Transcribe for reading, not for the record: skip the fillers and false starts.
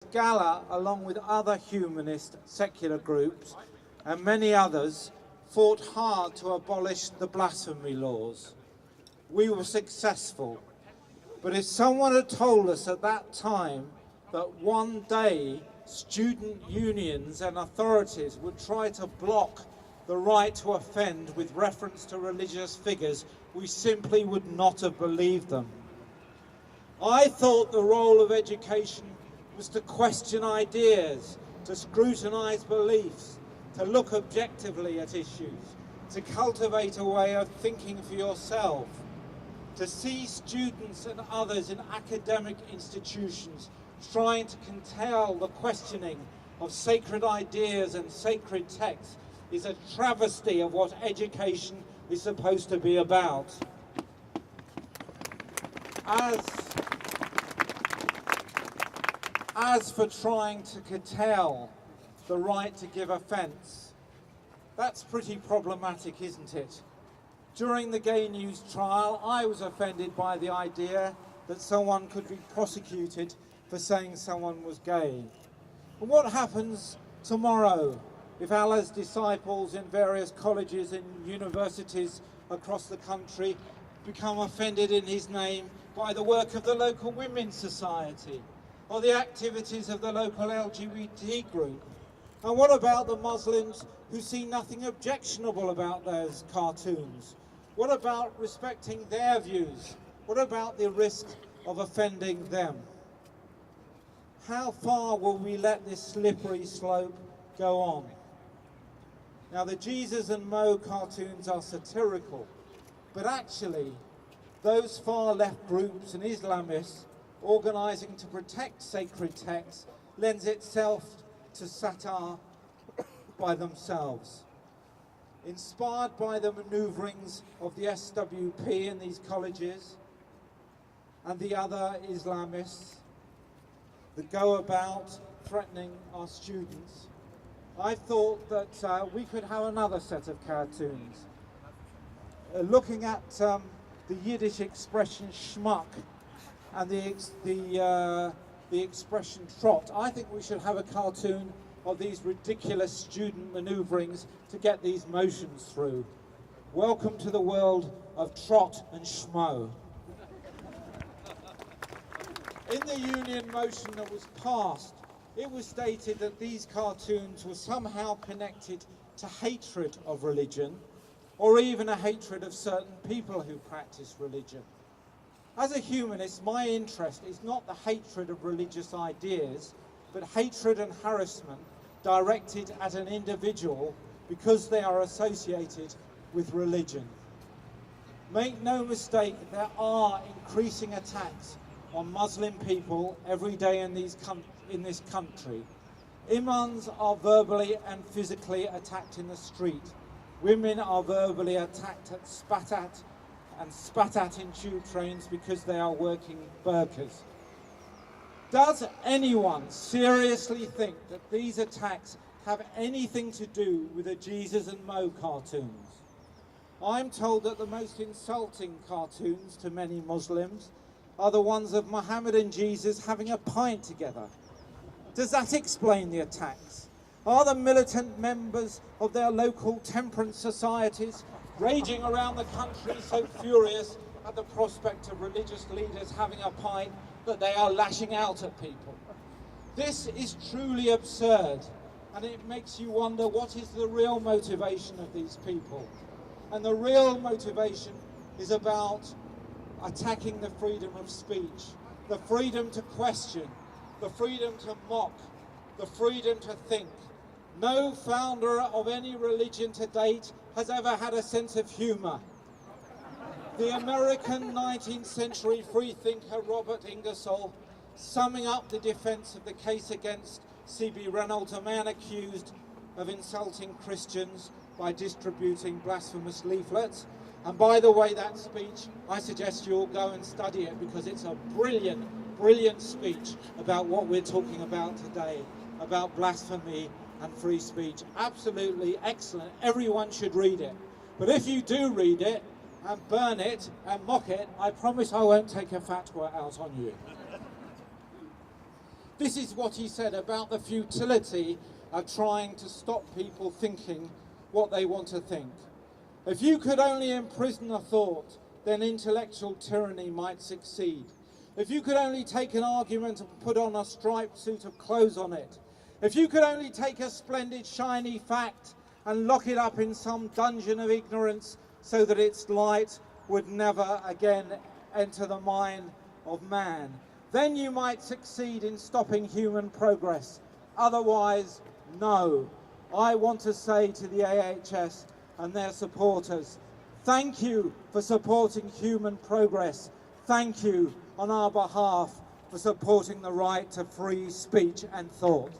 GALHA, along with other humanist secular groups and many others, fought hard to abolish the blasphemy laws. We were successful. But if someone had told us at that time that one day student unions and authorities would try to block the right to offend with reference to religious figures, we simply would not have believed them. I thought the role of education was to question ideas, to scrutinise beliefs, to look objectively at issues, to cultivate a way of thinking for yourself, to see students and others in academic institutions trying to curtail the questioning of sacred ideas and sacred texts is a travesty of what education is supposed to be about. As for trying to curtail the right to give offence, that's pretty problematic, isn't it? During the Gay News trial, I was offended by the idea that someone could be prosecuted for saying someone was gay. And what happens tomorrow if Allah's disciples in various colleges and universities across the country become offended in his name by the work of the local women's society or the activities of the local LGBT group? And what about the Muslims who see nothing objectionable about those cartoons? What about respecting their views? What about the risk of offending them? How far will we let this slippery slope go on? Now, the Jesus and Mo cartoons are satirical, but actually, those far-left groups and Islamists organising to protect sacred texts lends itself to satire by themselves. Inspired by the manoeuvrings of the SWP in these colleges and the other Islamists that go about threatening our students, I thought that we could have another set of cartoons. Looking at the Yiddish expression schmuck and the expression trot, I think we should have a cartoon of these ridiculous student manoeuvrings to get these motions through. Welcome to the world of trot and schmo. In the union motion that was passed, it was stated that these cartoons were somehow connected to hatred of religion, or even a hatred of certain people who practice religion. As a humanist, my interest is not the hatred of religious ideas, but hatred and harassment directed at an individual because they are associated with religion. Make no mistake, there are increasing attacks on Muslim people every day in this country. Imams are verbally and physically attacked in the street. Women are verbally attacked, spat at in tube trains because they are wearing burqas. Does anyone seriously think that these attacks have anything to do with the Jesus and Mo cartoons? I'm told that the most insulting cartoons to many Muslims are the ones of Muhammad and Jesus having a pint together. Does that explain the attacks? Are the militant members of their local temperance societies raging around the country so furious at the prospect of religious leaders having a pint that they are lashing out at people? This is truly absurd, and it makes you wonder what is the real motivation of these people. And the real motivation is about attacking the freedom of speech, the freedom to question, the freedom to mock, the freedom to think. No founder of any religion to date has ever had a sense of humour. The American 19th century freethinker Robert Ingersoll, summing up the defence of the case against C.B. Reynolds, a man accused of insulting Christians by distributing blasphemous leaflets. And by the way, that speech, I suggest you all go and study it because it's a brilliant, brilliant speech about what we're talking about today, about blasphemy and free speech. Absolutely excellent. Everyone should read it. But if you do read it and burn it and mock it, I promise I won't take a fatwa out on you. This is what he said about the futility of trying to stop people thinking what they want to think. If you could only imprison a thought, then intellectual tyranny might succeed. If you could only take an argument and put on a striped suit of clothes on it, if you could only take a splendid shiny fact and lock it up in some dungeon of ignorance so that its light would never again enter the mind of man, then you might succeed in stopping human progress. Otherwise, no. I want to say to the AHS and their supporters, thank you for supporting human progress. Thank you on our behalf for supporting the right to free speech and thought.